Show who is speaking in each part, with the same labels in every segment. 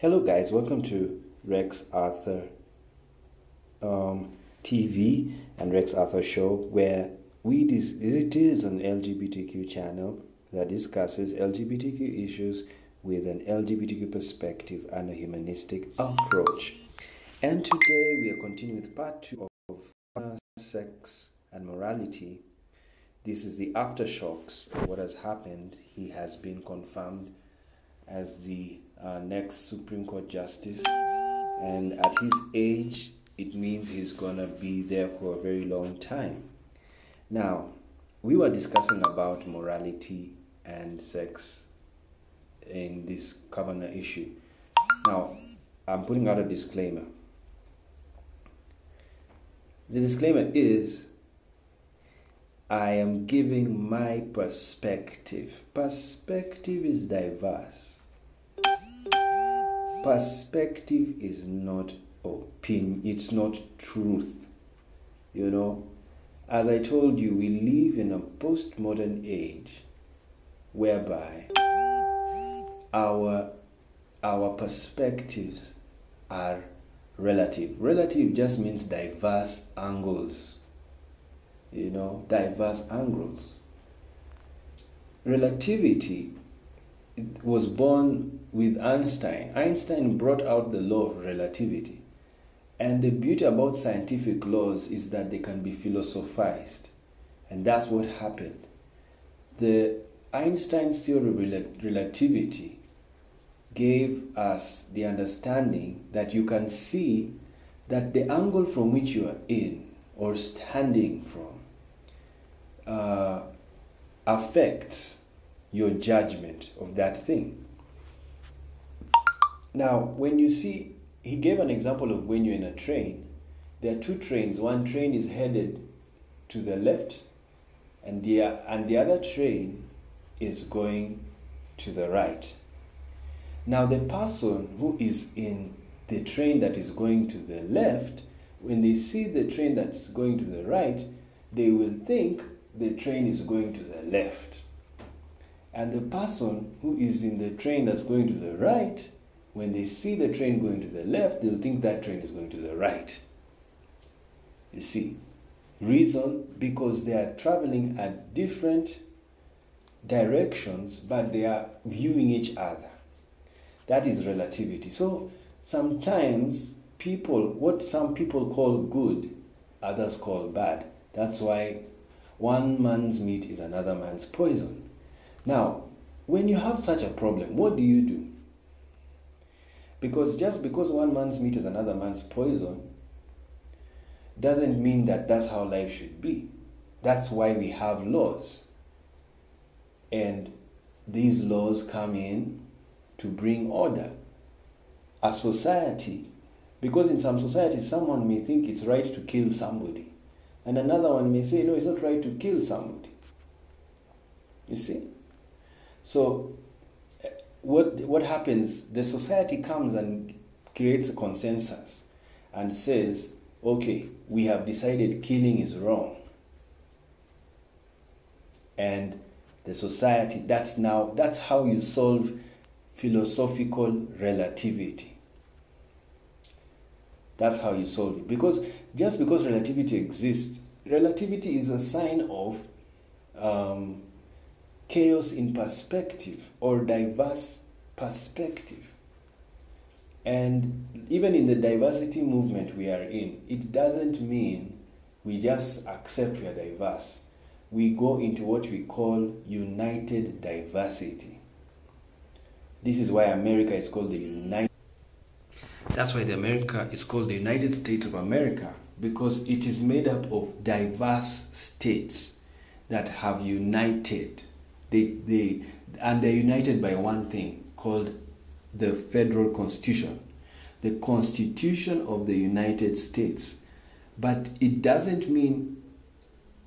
Speaker 1: Hello, guys. Welcome to Rex Arthur TV and Rex Arthur Show, where it is an LGBTQ channel that discusses LGBTQ issues with an LGBTQ perspective and a humanistic approach. And today we are continuing with part 2 of sex and morality. This is the aftershocks of what has happened. He has been confirmed as the next Supreme Court Justice, and at his age, it means he's gonna be there for a very long time. Now, we were discussing about morality and sex in this Kavanaugh issue. Now, I'm putting out a disclaimer. The disclaimer is I am giving my perspective. Perspective is diverse. Perspective is not opinion, it's not truth. As I told you, we live in a postmodern age whereby our perspectives are relative. Relative just means diverse angles. Diverse angles. Relativity was born with Einstein. Einstein brought out the law of relativity. And the beauty about scientific laws is that they can be philosophized. And that's what happened. The Einstein's theory of relativity gave us the understanding that you can see that the angle from which you are in or standing from affects your judgment of that thing. Now, when you see, he gave an example of when you're in a train. There are two trains. One train is headed to the left, and the other train is going to the right. Now, the person who is in the train that is going to the left, when they see the train that's going to the right, they will think the train is going to the left. And the person who is in the train that's going to the right, when they see the train going to the left, they'll think that train is going to the right. You see? Reason, because they are traveling at different directions, but they are viewing each other. That is relativity. So sometimes what some people call good, others call bad. That's why one man's meat is another man's poison. Now, when you have such a problem, what do you do? Because just because one man's meat is another man's poison doesn't mean that that's how life should be. That's why we have laws. And these laws come in to bring order. A society, because in some societies, someone may think it's right to kill somebody. And another one may say, no, it's not right to kill somebody. You see? So what happens, the society comes and creates a consensus and says, okay, we have decided killing is wrong. And the society, that's how you solve philosophical relativity. That's how you solve it. Because just because relativity exists, relativity is a sign of chaos in perspective or diverse perspective. And even in the diversity movement we are in, it doesn't mean we just accept we are diverse. We go into what we call united diversity. This is why America is called the United. That's why America is called the United States of America, because it is made up of diverse states that have united. They're united by one thing called the Federal Constitution, the Constitution of the United States. But it doesn't mean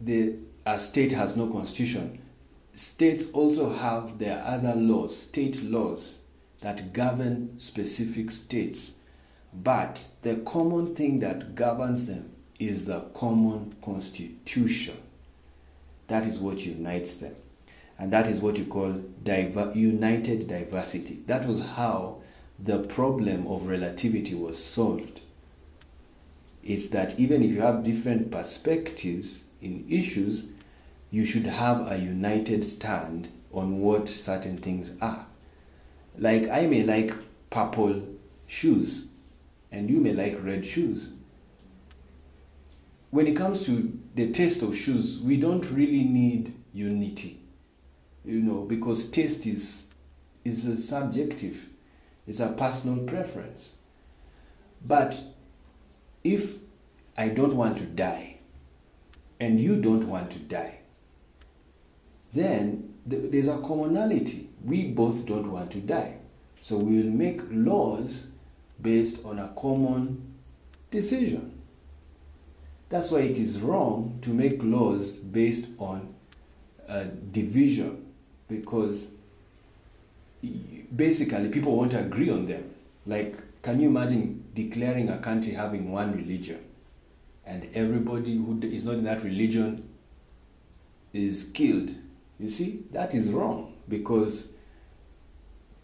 Speaker 1: a state has no constitution. States also have their other laws, state laws that govern specific states. But the common thing that governs them is the common constitution. That is what unites them. And that is what you call united diversity. That was how the problem of relativity was solved. It's that even if you have different perspectives in issues, you should have a united stand on what certain things are. Like I may like purple shoes and you may like red shoes. When it comes to the taste of shoes, we don't really need unity, because taste is a subjective. It's a personal preference. But if I don't want to die and you don't want to die, then there's a commonality. We both don't want to die. So we will make laws based on a common decision. That's why it is wrong to make laws based on division, because basically people won't agree on them. Like, can you imagine declaring a country having one religion and everybody who is not in that religion is killed? You see, that is wrong, because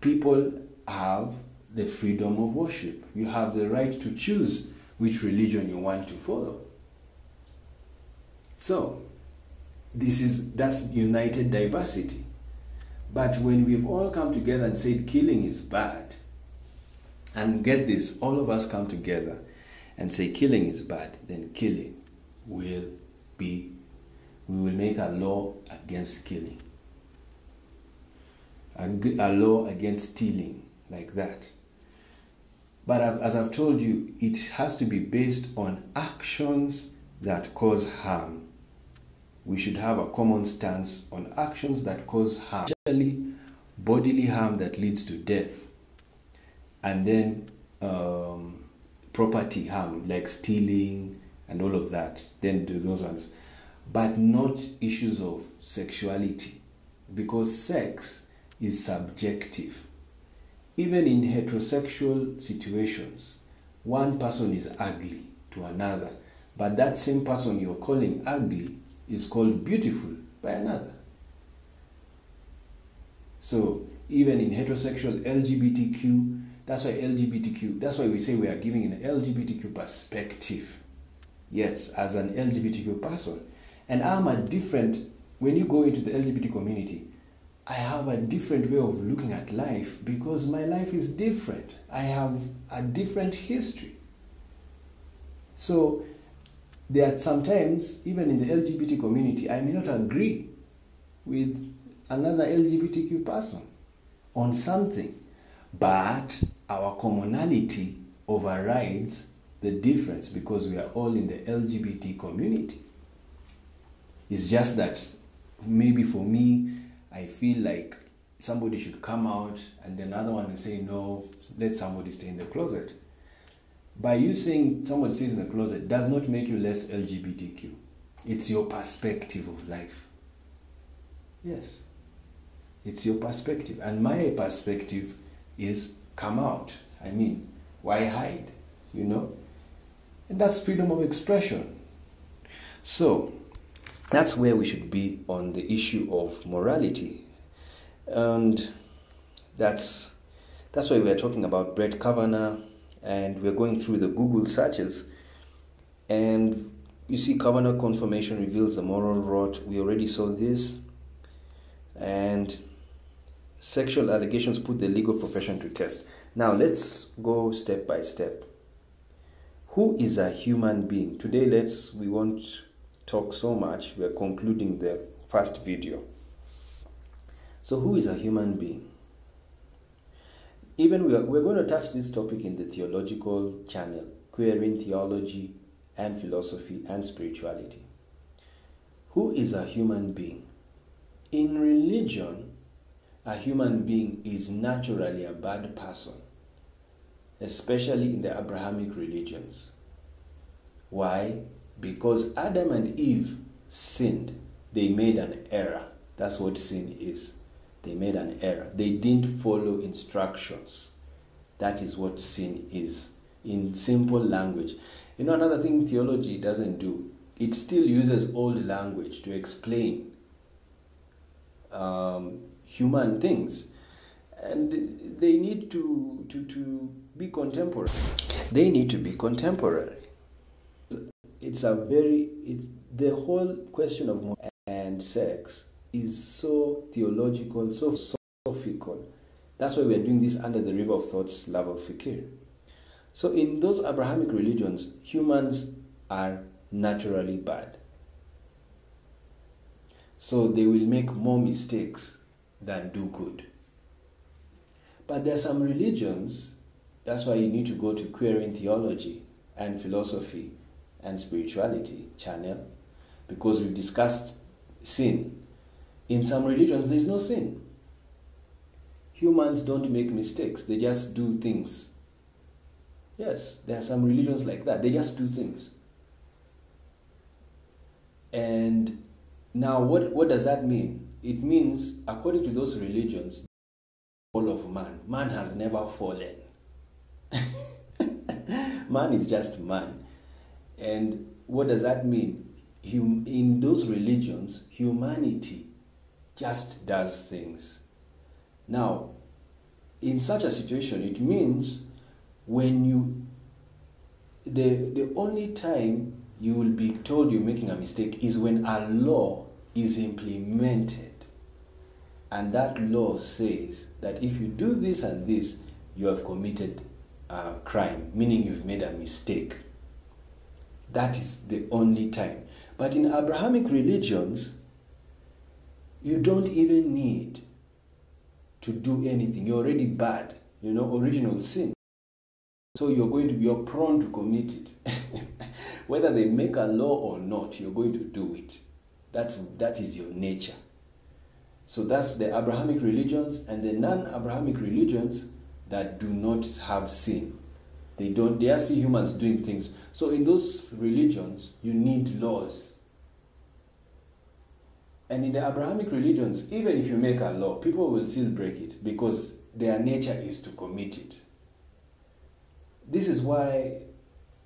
Speaker 1: people have the freedom of worship. You have the right to choose which religion you want to follow. So, that's united diversity. But when we've all come together and said killing is bad, and get this, all of us come together and say killing is bad, then killing we will make a law against killing. A law against stealing, like that. But as I've told you, it has to be based on actions that cause harm. We should have a common stance on actions that cause harm, especially bodily harm that leads to death, and then property harm like stealing and all of that. Then do those ones, but not issues of sexuality, because sex is subjective. Even in heterosexual situations, one person is ugly to another, but that same person you're calling ugly is called beautiful by another. So even in heterosexual LGBTQ, that's why we say we are giving an LGBTQ perspective. Yes, as an LGBTQ person. And when you go into the LGBT community, I have a different way of looking at life, because my life is different. I have a different history. So there are sometimes, even in the LGBT community, I may not agree with another LGBTQ person on something, but our commonality overrides the difference, because we are all in the LGBT community. It's just that maybe for me, I feel like somebody should come out, and then another one will say, no, let somebody stay in the closet. By you saying somebody stays in the closet does not make you less LGBTQ. It's your perspective of life. Yes. It's your perspective. And my perspective is come out. I mean, why hide? And that's freedom of expression. So, that's where we should be on the issue of morality. And that's why we are talking about Brett Kavanaugh, and we're going through the Google searches. And you see, Kavanaugh confirmation reveals the moral rot. We already saw this. And sexual allegations put the legal profession to test. Now, let's go step by step. Who is a human being? Today, we won't talk so much. We're concluding the first video. So who is a human being? Even we're going to touch this topic in the theological channel, Querying Theology and Philosophy and Spirituality. Who is a human being? In religion, a human being is naturally a bad person, especially in the Abrahamic religions. Why? Because Adam and Eve sinned. They made an error. That's what sin is. They made an error. They didn't follow instructions. That is what sin is. In simple language. Another thing theology doesn't do, it still uses old language to explain human things. And they need to be contemporary. They need to be contemporary. It's the whole question of morality and sex is so theological, so philosophical. That's why we are doing this under the River of Thoughts, Love of Fikir. So in those Abrahamic religions, humans are naturally bad. So they will make more mistakes than do good. But there are some religions, that's why you need to go to Queering Theology and Philosophy and Spirituality channel, because we've discussed sin. In some religions, there is no sin. Humans don't make mistakes, they just do things. Yes, there are some religions like that, they just do things. And now what does that mean? It means, according to those religions, fall of man has never fallen. Man is just man. And what does that mean? In those religions, humanity just does things. Now, in such a situation, it means the only time you will be told you're making a mistake is when a law is implemented. And that law says that if you do this and this, you have committed a crime, meaning you've made a mistake. That is the only time. But in Abrahamic religions, you don't even need to do anything. You're already bad, original sin. So you're prone to commit it. Whether they make a law or not, you're going to do it. That is your nature. So that's the Abrahamic religions, and the non-Abrahamic religions that do not have sin. They just see humans doing things. So in those religions, you need laws. And in the Abrahamic religions, even if you make a law, people will still break it because their nature is to commit it. This is why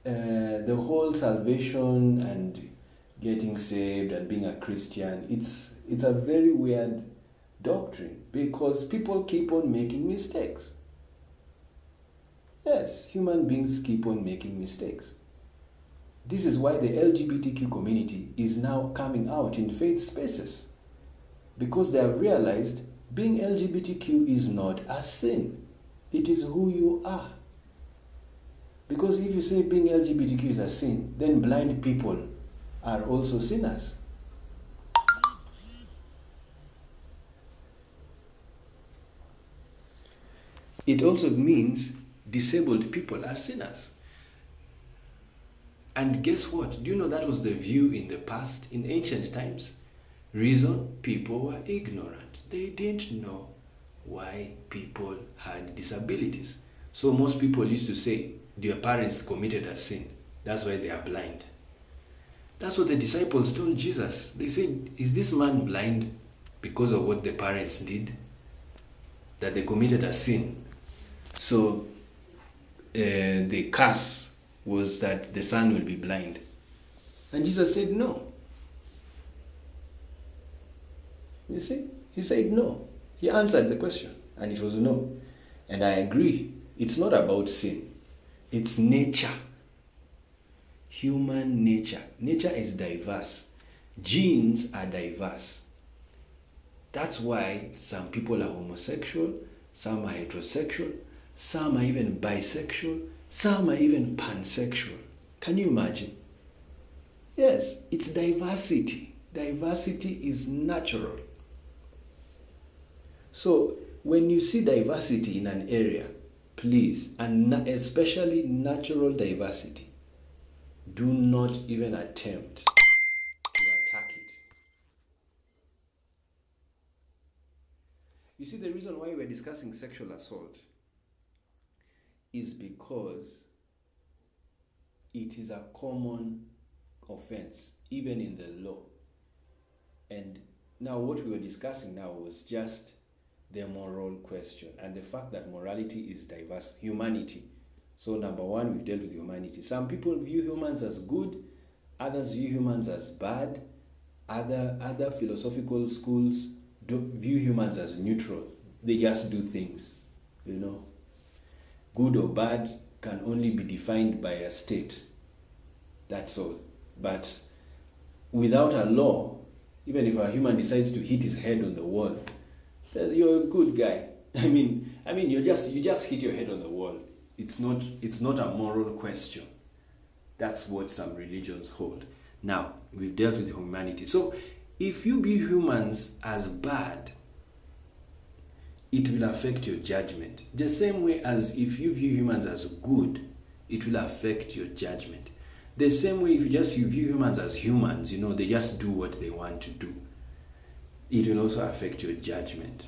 Speaker 1: the whole salvation and getting saved and being a Christian, it's a very weird doctrine because people keep on making mistakes. Yes, human beings keep on making mistakes. This is why the LGBTQ community is now coming out in faith spaces, because they have realized being LGBTQ is not a sin. It is who you are. Because if you say being LGBTQ is a sin, then blind people are also sinners. It also means disabled people are sinners. And guess what? Do you know that was the view in the past, in ancient times? Reason? People were ignorant. They didn't know why people had disabilities. So most people used to say, their parents committed a sin. That's why they are blind. That's what the disciples told Jesus. They said, is this man blind because of what the parents did? That they committed a sin. So the curse was that the son will be blind. And Jesus said no. You see? He said no. He answered the question and it was no. And I agree. It's not about sin. It's nature. Human nature. Nature is diverse. Genes are diverse. That's why some people are homosexual, some are heterosexual, some are even bisexual, some are even pansexual. Can you imagine? Yes, it's diversity. Diversity is natural. So when you see diversity in an area, please, and especially natural diversity, do not even attempt to attack it. You see, the reason why we're discussing sexual assault is because it is a common offense, even in the law. And now what we were discussing now was just the moral question and the fact that morality is diverse, humanity. So number one, we've dealt with humanity. Some people view humans as good, others view humans as bad, other philosophical schools view humans as neutral. they just do things, Good or bad can only be defined by a state. That's all. But without a law, even if a human decides to hit his head on the wall, you're a good guy. I mean, you just hit your head on the wall. It's not a moral question. That's what some religions hold. Now, we've dealt with humanity. So, if you view humans as bad, it will affect your judgment. The same way as if you view humans as good, it will affect your judgment. The same way if you view humans as humans, they just do what they want to do, it will also affect your judgment.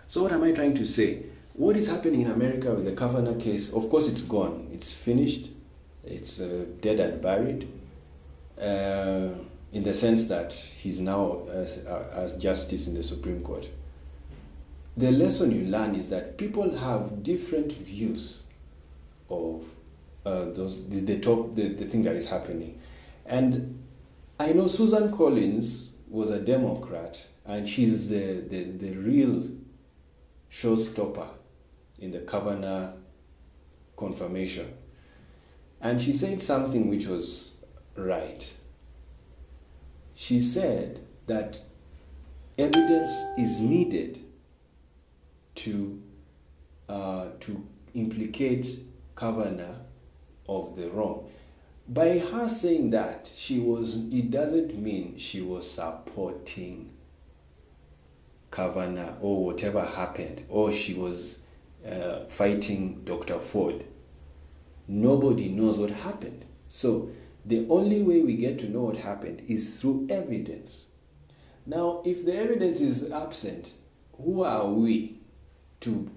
Speaker 1: So what am I trying to say? What is happening in America with the Kavanaugh case? Of course, it's gone. It's finished. It's dead and buried. In the sense that he's now as justice in the Supreme Court. The lesson you learn is that people have different views of the thing that is happening. And I know Susan Collins was a Democrat, and she's the real showstopper in the Kavanaugh confirmation. And she said something which was right. She said that evidence is needed to implicate Kavanaugh of the wrong. By her saying that, it doesn't mean she was supporting Kavanaugh or whatever happened, or she was fighting Dr. Ford. Nobody knows what happened. So the only way we get to know what happened is through evidence. Now, if the evidence is absent, who are we to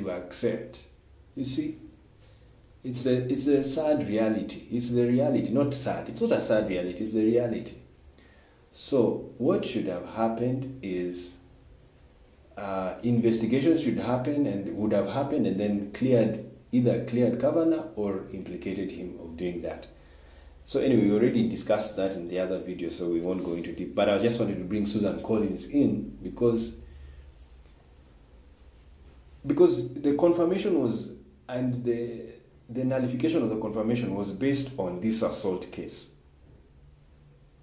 Speaker 1: accept? You see, it's the sad reality. It's the reality, not sad. It's not a sad reality, it's the reality. So what should have happened is investigations should happen and would have happened and then either cleared Kavanaugh or implicated him of doing that. So anyway, we already discussed that in the other video, so we won't go into deep. But I just wanted to bring Susan Collins in because the confirmation was, and the nullification of the confirmation was based on this assault case.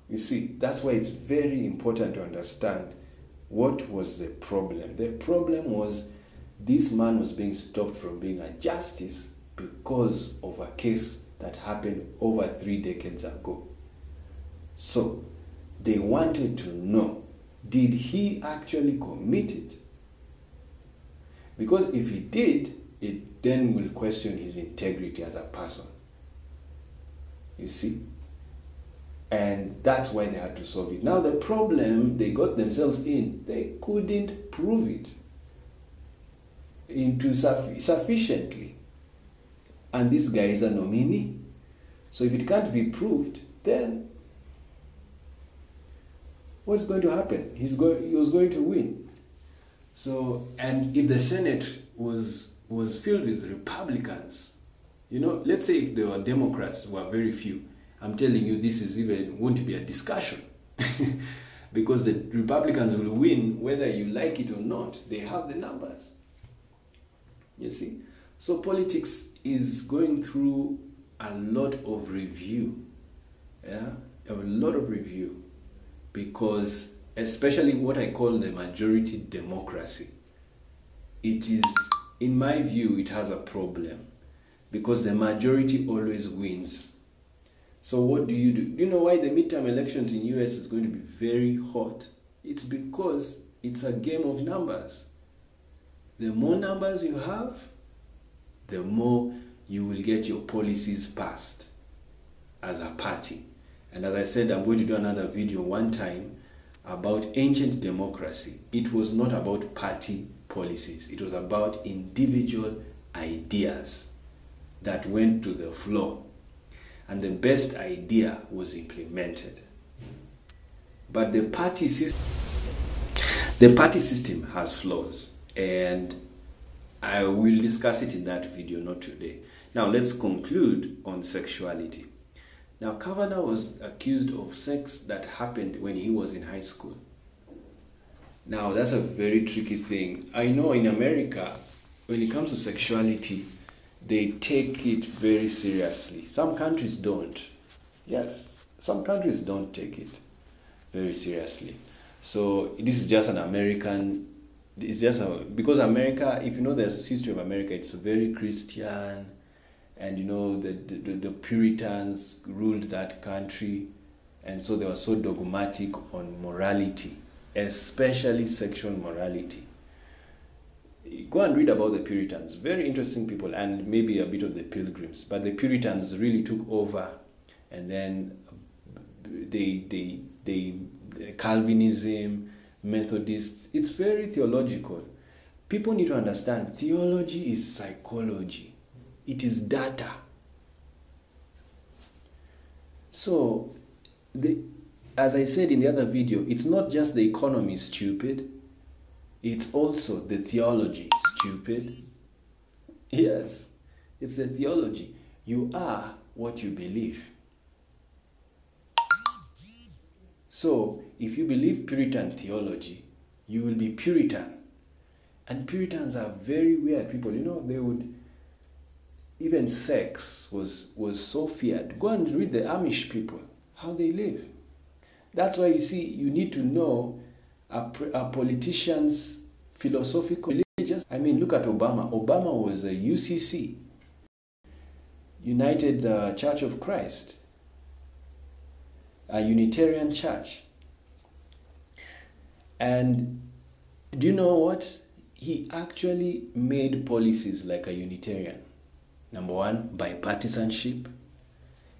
Speaker 1: You see, that's why it's very important to understand what was the problem. The problem was this man was being stopped from being a justice because of a case that happened over 3 decades ago. So they wanted to know, did he actually commit it? Because if he did, it then will question his integrity as a person. You see? And that's why they had to solve it. Now the problem they got themselves in, they couldn't prove it sufficiently. And this guy is a nominee. So if it can't be proved, then what's going to happen? He was going to win. So, and if the Senate was filled with Republicans, let's say if there were Democrats who were very few, I'm telling you, this won't be a discussion. Because the Republicans will win whether you like it or not. They have the numbers. You see? So politics is going through a lot of review. Yeah? A lot of review. Because especially what I call the majority democracy, it is, in my view, it has a problem. Because the majority always wins. So what do? Do you know why the midterm elections in US is going to be very hot? It's because it's a game of numbers. The more numbers you have, the more you will get your policies passed as a party. And as I said, I'm going to do another video one time about ancient democracy. It was not about party policies. It was about individual ideas that went to the floor. And the best idea was implemented. But the party system has flaws. And I will discuss it in that video, not today. Now let's conclude on sexuality. Now Kavanaugh was accused of sex that happened when he was in high school. Now, that's a very tricky thing. I know in America, when it comes to sexuality, they take it very seriously. Some countries don't. Yes, some countries don't take it very seriously. So this is just an American. It's just because America. If you know the history of America, it's very Christian, and you know the Puritans ruled that country, and so they were so dogmatic on morality, especially sexual morality. Go and read about the Puritans. Very interesting people, and maybe a bit of the Pilgrims. But the Puritans really took over, and then they Calvinism, Methodists. It's very theological. People need to understand theology is psychology. It is data. So, as I said in the other video, it's not just the economy is stupid. It's also the theology stupid. Yes, it's the theology. You are what you believe. So, if you believe Puritan theology, you will be Puritan. And Puritans are very weird people. You know, they would, even sex was so feared. Go and read the Amish people, how they live. That's why you see, you need to know a politician's philosophical religious. I mean, look at Obama. Obama was a UCC, United Church of Christ, a Unitarian church. And do you know what? He actually made policies like a Unitarian. Number one, bipartisanship.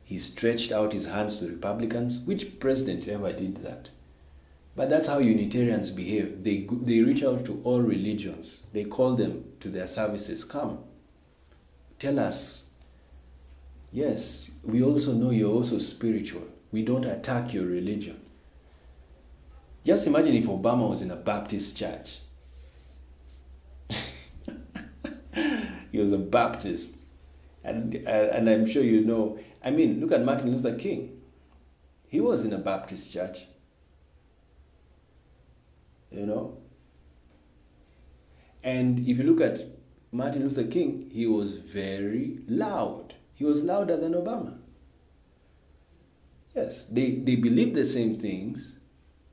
Speaker 1: He stretched out his hands to Republicans. Which president ever did that? But that's how Unitarians behave. They reach out to all religions. They call them to their services. Come, tell us. Yes, we also know you're also spiritual. We don't attack your religion. Just imagine if Obama was in a Baptist church. He was a Baptist. And I'm sure you know. I mean, look at Martin Luther King. He was in a Baptist church. You know? And if you look at Martin Luther King, he was very loud. He was louder than Obama. Yes, they believed the same things,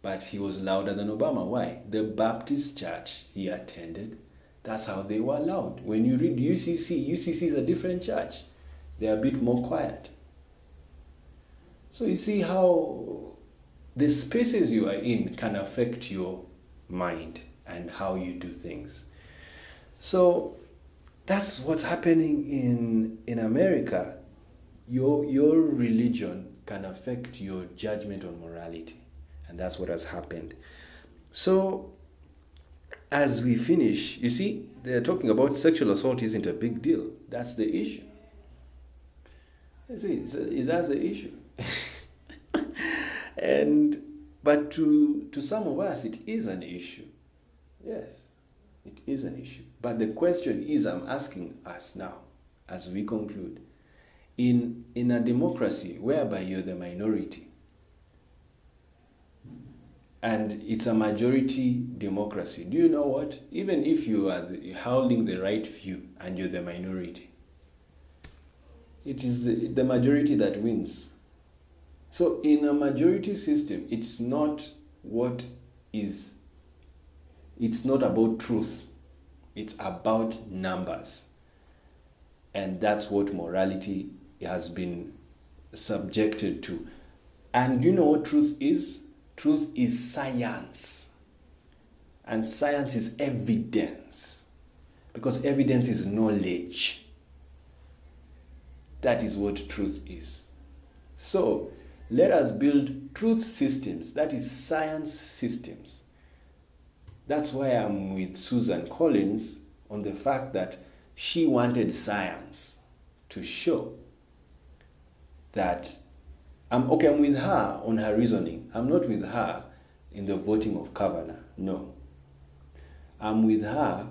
Speaker 1: but he was louder than Obama. Why? The Baptist church he attended, that's how they were loud. When you read UCC is a different church. They're a bit more quiet. So you see how the spaces you are in can affect your mind and how you do things. So that's what's happening in America. Your religion can affect your judgment on morality, and that's what has happened. So as we finish, you see, they're talking about sexual assault isn't a big deal. That's the issue. You see, that's the issue. But to some of us, it is an issue. Yes, it is an issue. But the question is, I'm asking us now, as we conclude, in a democracy whereby you're the minority, and it's a majority democracy, do you know what? Even if you are holding the right view and you're the minority, it is the majority that wins. So in a majority system, it's not about truth. It's about numbers. And that's what morality has been subjected to. And you know what truth is? Truth is science. And science is evidence. Because evidence is knowledge. That is what truth is. So, let us build truth systems. That is science systems. That's why I'm with Susan Collins on the fact that she wanted science to show that I'm with her on her reasoning. I'm not with her in the voting of Kavanaugh. No. I'm with her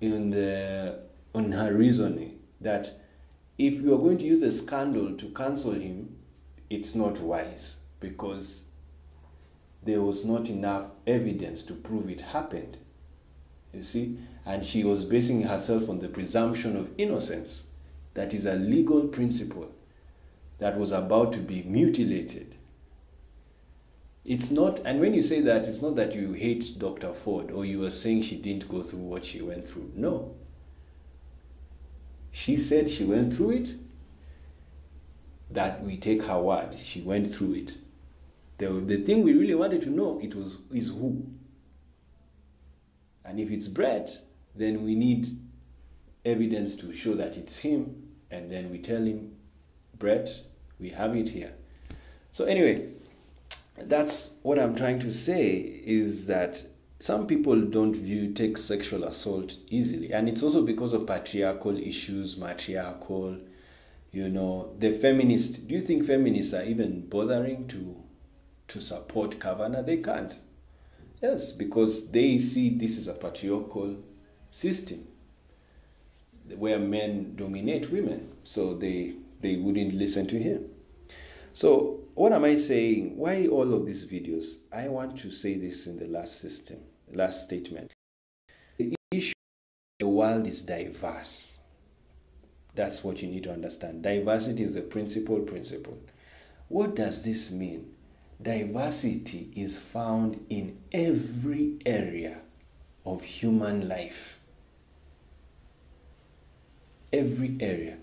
Speaker 1: on her reasoning that if you are going to use the scandal to cancel him, it's not wise, because there was not enough evidence to prove it happened. You see? And she was basing herself on the presumption of innocence. That is a legal principle that was about to be mutilated. It's not, and when you say that, it's not that you hate Dr. Ford or you are saying she didn't go through what she went through. No. She said she went through it, that we take her word. She went through it. The thing we really wanted to know is who. And if it's Brett, then we need evidence to show that it's him, and then we tell him, Brett, we have it here. So anyway, that's what I'm trying to say, is that some people don't take sexual assault easily. And it's also because of patriarchal issues, matriarchal, the feminists. Do you think feminists are even bothering to support Kavanaugh? They can't. Yes, because they see this as a patriarchal system where men dominate women. So they wouldn't listen to him. So what am I saying? Why all of these videos? I want to say this in the last statement. The issue, the world is diverse. That's what you need to understand. Diversity is the principal. What does this mean? Diversity is found in every area of human life. Every area.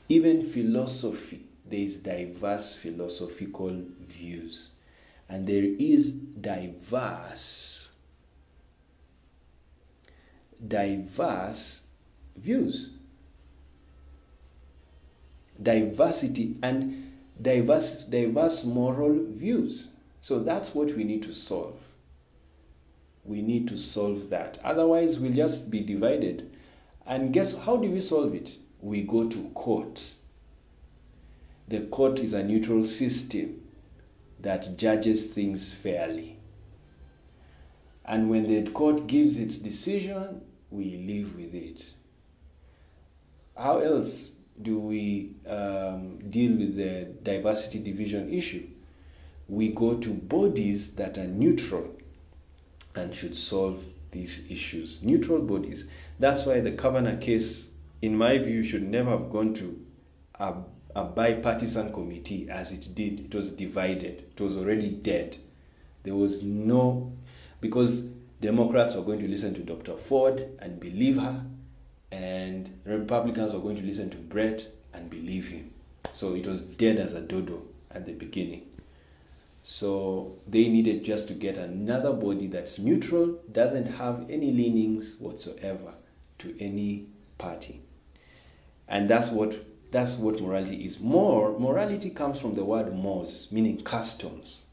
Speaker 1: Even philosophy. There is diverse philosophical views. And there is diverse views. Diversity and diverse moral views. So that's what we need to solve. We need to solve that. Otherwise, we'll just be divided. And guess how do we solve it? We go to court. The court is a neutral system that judges things fairly. And when the court gives its decision, we live with it. How else do we deal with the diversity division issue? We go to bodies that are neutral and should solve these issues. Neutral bodies. That's why the Kavanaugh case, in my view, should never have gone to a bipartisan committee as it did. It was divided. It was already dead. There was no... Because Democrats were going to listen to Dr. Ford and believe her, and Republicans were going to listen to Brett and believe him. So it was dead as a dodo at the beginning. So they needed just to get another body that's neutral, doesn't have any leanings whatsoever to any party. And that's what morality is. Morality comes from the word mores, meaning customs.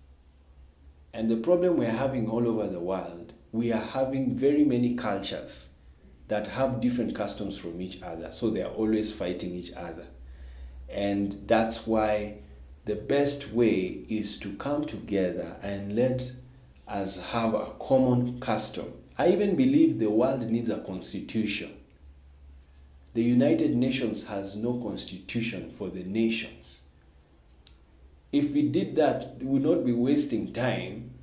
Speaker 1: And the problem we're having all over the world, we are having very many cultures that have different customs from each other. So they are always fighting each other. And that's why the best way is to come together and let us have a common custom. I even believe the world needs a constitution. The United Nations has no constitution for the nations. If we did that, we would not be wasting time,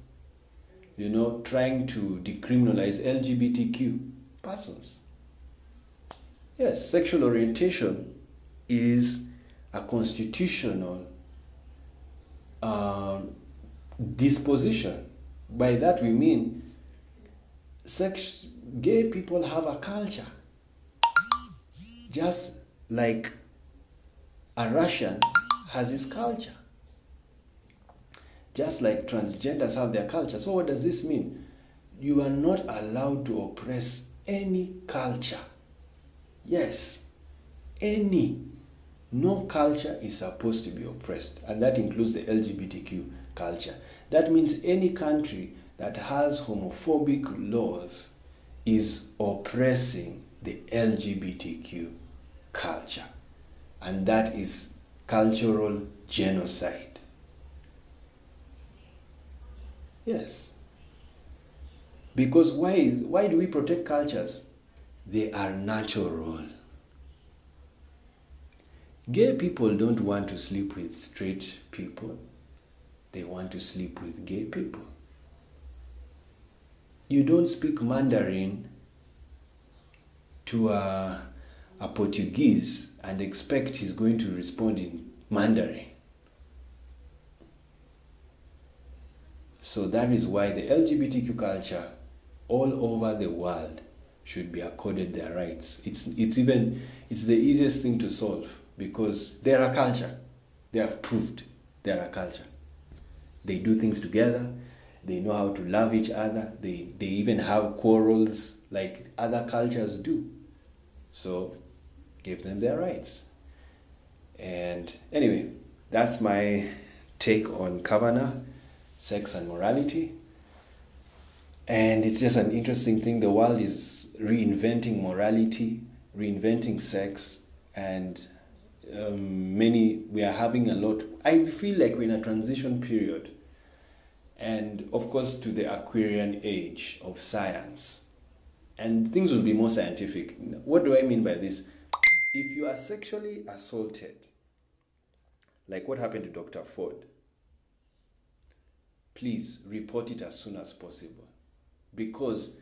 Speaker 1: trying to decriminalize LGBTQ persons. Yes, sexual orientation is a constitutional disposition. By that we mean gay people have a culture. Just like a Russian has his culture. Just like transgenders have their culture. So what does this mean? You are not allowed to oppress any culture. Yes, any. No culture is supposed to be oppressed, and that includes the LGBTQ culture. That means any country that has homophobic laws is oppressing the LGBTQ culture, and that is cultural genocide. Yes. Because why do we protect cultures? They are natural. Gay people don't want to sleep with straight people. They want to sleep with gay people. you don't speak Mandarin to a Portuguese and expect he's going to respond in Mandarin. So that is why the LGBTQ culture all over the world should be accorded their rights. It's the easiest thing to solve because they're a culture. They have proved they're a culture. They do things together. They know how to love each other. They even have quarrels like other cultures do. So give them their rights. And anyway, that's my take on Kavanaugh, sex and morality. And it's just an interesting thing. The world is reinventing morality, reinventing sex, and we are having a lot. I feel like we're in a transition period. And of course, to the Aquarian age of science. And things will be more scientific. What do I mean by this? If you are sexually assaulted, like what happened to Dr. Ford, please report it as soon as possible. Because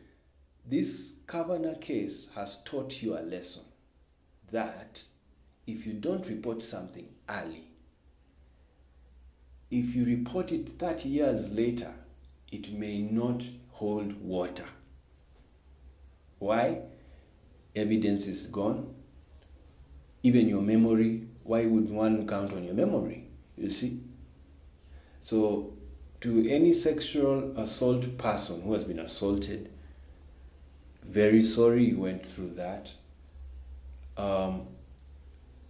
Speaker 1: this Kavanaugh case has taught you a lesson that if you don't report something early, if you report it 30 years later, it may not hold water. Why? Evidence is gone. Even your memory, why would one count on your memory? You see? So, to any sexual assault person who has been assaulted, very sorry you went through that.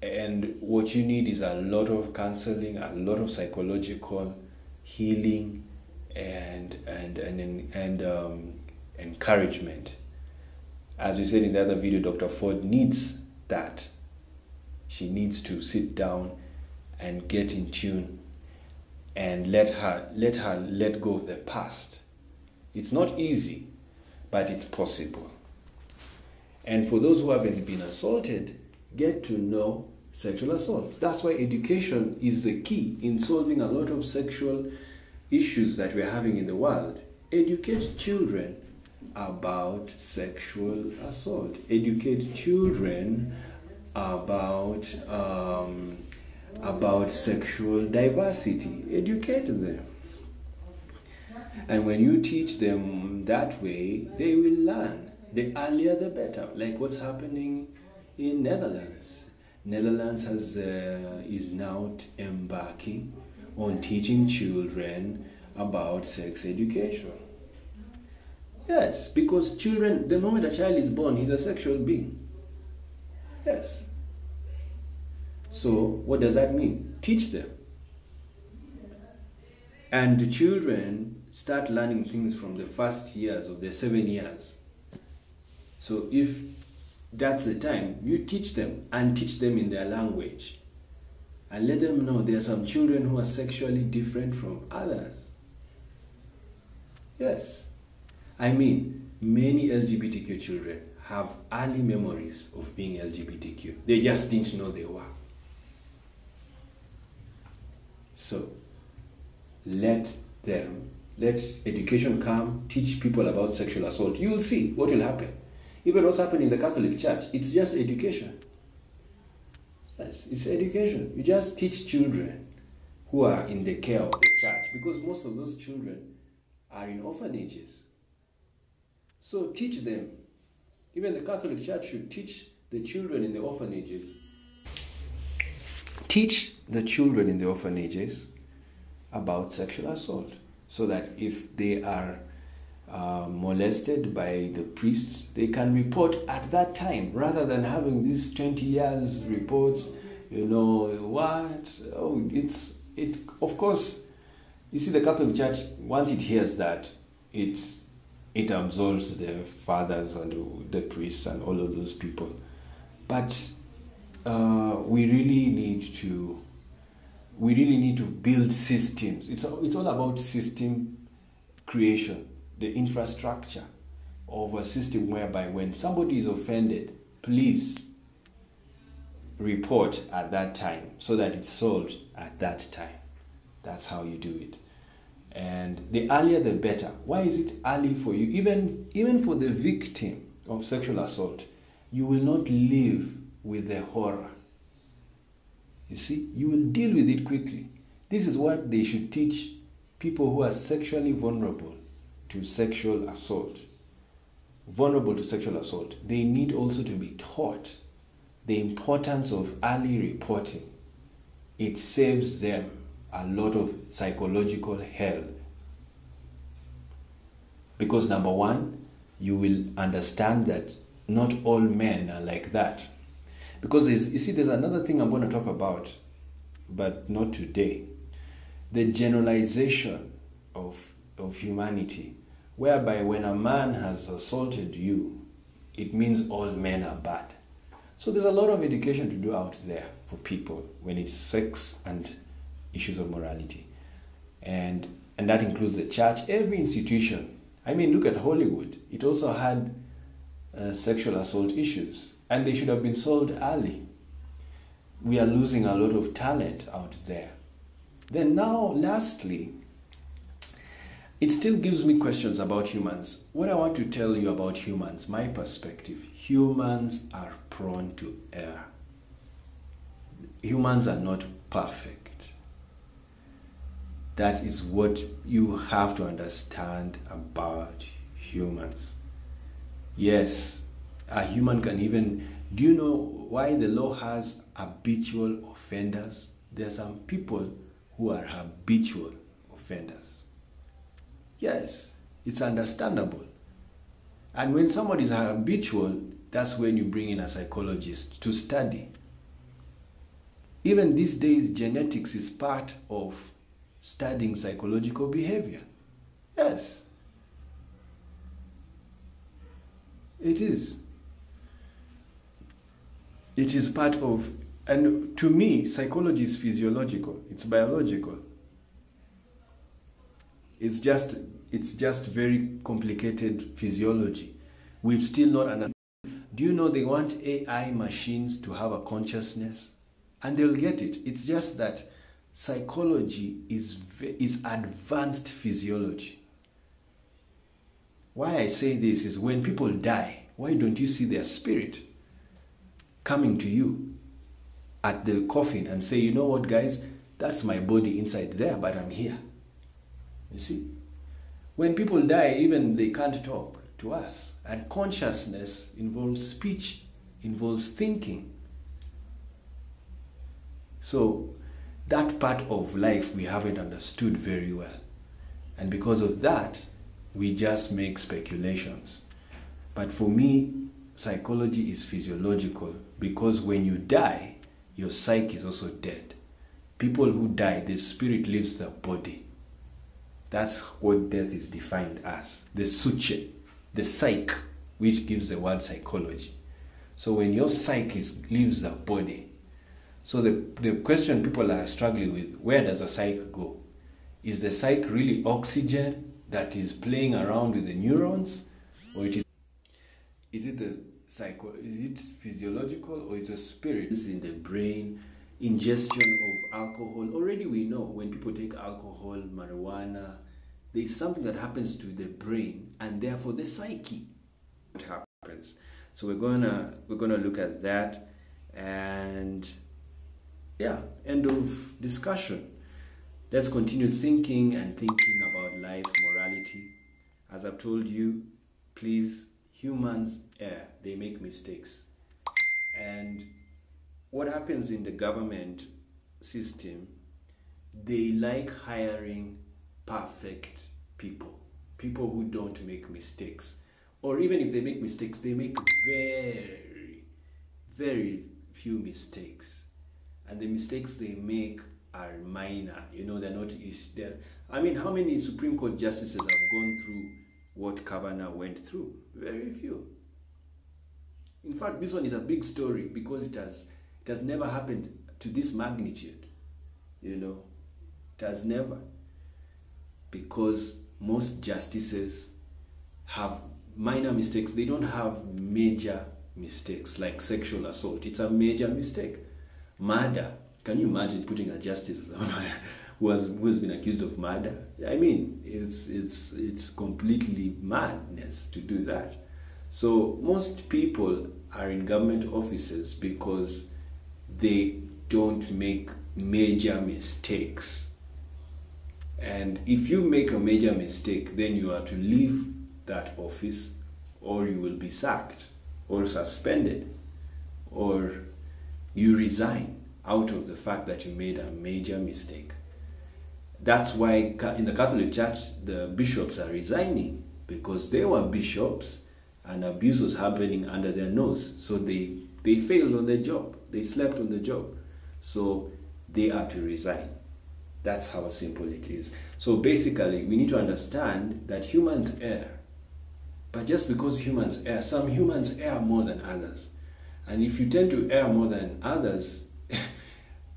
Speaker 1: And what you need is a lot of counseling, a lot of psychological healing, and encouragement. As we said in the other video, Dr. Ford needs that. She needs to sit down and get in tune and let go of the past. It's not easy, but it's possible. And for those who haven't been assaulted, get to know sexual assault. That's why education is the key in solving a lot of sexual issues that we're having in the world. Educate children about sexual assault. Educate children about sexual diversity. Educate them. And when you teach them that way, they will learn. The earlier the better. Like what's happening in Netherlands. Netherlands is now embarking on teaching children about sex education. Yes, because children, the moment a child is born, he's a sexual being. Yes. So, what does that mean? Teach them. And the children start learning things from the first years of their 7 years. So, if that's the time, you teach them and teach them in their language. And let them know there are some children who are sexually different from others. Yes. I mean, many LGBTQ children have early memories of being LGBTQ. They just didn't know they were. So, let education come, teach people about sexual assault. You will see what will happen. Even what's happening in the Catholic Church, it's just education. Yes, it's education. You just teach children who are in the care of the church, because most of those children are in orphanages. So teach them. Even the Catholic Church should teach the children in the orphanages. Teach the children in the orphanages about sexual assault, so that if they are molested by the priests, they can report at that time, rather than having these 20 years reports. Of course, you see, the Catholic Church, once it hears that, it absolves the fathers and the priests and all of those people. But we really need to build systems. It's all about system creation, the infrastructure of a system whereby when somebody is offended, please report at that time so that it's solved at that time. That's how you do it. And the earlier the better. Why is it early for you? Even for the victim of sexual assault, you will not live with the horror. You see, you will deal with it quickly. This is what they should teach people who are sexually vulnerable to sexual assault. Vulnerable to sexual assault. They need also to be taught the importance of early reporting. It saves them a lot of psychological hell. Because number one, you will understand that not all men are like that. Because there's another thing I'm going to talk about, but not today. The generalization of humanity, whereby when a man has assaulted you, it means all men are bad. So there's a lot of education to do out there for people when it's sex and issues of morality. And that includes the church, every institution. I mean, look at Hollywood. It also had sexual assault issues, and they should have been solved early. We are losing a lot of talent out there. Then now, lastly, it still gives me questions about humans. What I want to tell you about humans, my perspective, humans are prone to error. Humans are not perfect. That is what you have to understand about humans. Yes, a human can even... Do you know why the law has habitual offenders? There are some people who are habitual offenders. Yes, it's understandable. And when somebody is habitual, that's when you bring in a psychologist to study. Even these days, genetics is part of studying psychological behavior. Yes. It is. It is part of, and to me, psychology is physiological. It's biological. It's just very complicated physiology. We've still not understood. Do you know they want AI machines to have a consciousness? And they'll get it. It's just that psychology is advanced physiology. Why I say this is when people die, why don't you see their spirit coming to you at the coffin and say, you know what, guys, that's my body inside there, but I'm here. You see? When people die, even they can't talk to us. And consciousness involves speech, involves thinking. So that part of life we haven't understood very well. And because of that, we just make speculations. But for me, psychology is physiological because when you die, your psyche is also dead. People who die, the spirit leaves the body. That's what death is defined as. The suche, the psyche, which gives the word psychology. So when your psyche leaves the body, so the question people are struggling with, where does a psyche go? Is the psyche really oxygen that is playing around with the neurons? Or is it physiological, or is it spirit? It's in the brain, ingestion of alcohol. Already we know when people take alcohol, marijuana, there is something that happens to the brain and therefore the psyche. What happens? So we're gonna look at that, and yeah, end of discussion. Let's continue thinking about life, morality. As I've told you, please, humans err. They make mistakes. And what happens in the government system, they like hiring perfect people. People who don't make mistakes. Or even if they make mistakes, they make very, very few mistakes. And the mistakes they make are minor. They're not... I mean, how many Supreme Court justices have gone through what Kavanaugh went through? Very few. In fact, this one is a big story because it has never happened to this magnitude. It has never. Because most justices have minor mistakes. They don't have major mistakes like sexual assault. It's a major mistake. Murder. Can you imagine putting a justice who's been accused of murder. I mean, it's completely madness to do that. So most people are in government offices because they don't make major mistakes. And if you make a major mistake, then you are to leave that office, or you will be sacked or suspended, or you resign out of the fact that you made a major mistake. That's why in the Catholic Church, the bishops are resigning, because they were bishops and abuse was happening under their nose. So they failed on their job. They slept on the job. So they are to resign. That's how simple it is. So basically, we need to understand that humans err. But just because humans err, some humans err more than others. And if you tend to err more than others,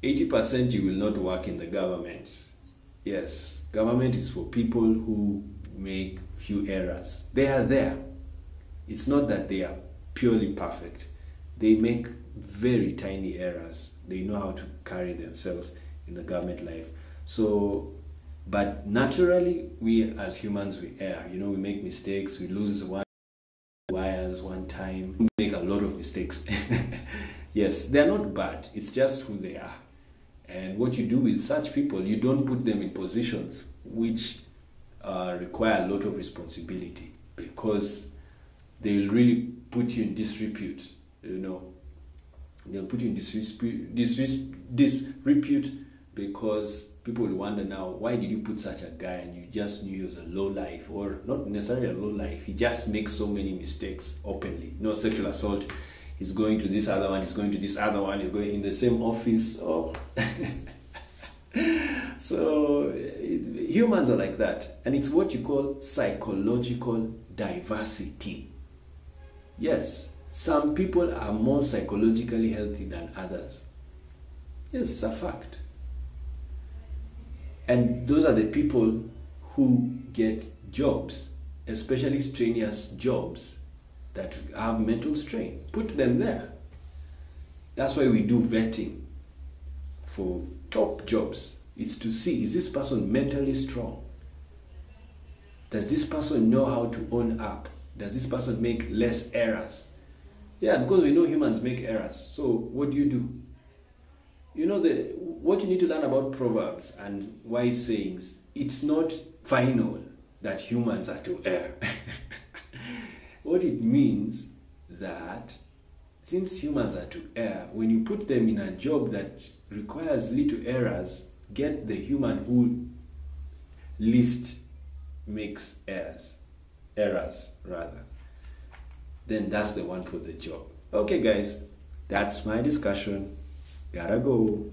Speaker 1: 80% you will not work in the government. Yes, government is for people who make few errors. They are there. It's not that they are purely perfect. They make very tiny errors. They know how to carry themselves in the government life. So, but naturally, we as humans, we err. We make mistakes. We lose wires one time. We make a lot of mistakes. Yes, they're not bad. It's just who they are. And what you do with such people, you don't put them in positions which require a lot of responsibility, because they'll really put you in disrepute. They'll put you in disrepute, because people will wonder now, why did you put such a guy and you just knew he was a low life, or not necessarily a low life, he just makes so many mistakes openly. Sexual assault, he's going to this other one, he's going to this other one, he's going in the same office. Oh. So humans are like that, and it's what you call psychological diversity. Yes, some people are more psychologically healthy than others. Yes, it's a fact. And those are the people who get jobs, especially strenuous jobs that have mental strain. Put them there. That's why we do vetting for top jobs. It's to see, is this person mentally strong? Does this person know how to own up? Does this person make less errors? Yeah, because we know humans make errors. So what do? What you need to learn about proverbs and wise sayings, it's not final that humans are to err. What it means that since humans are to err, when you put them in a job that requires little errors, get the human who least makes errors rather. Then that's the one for the job. Okay guys, that's my discussion. Gotta go.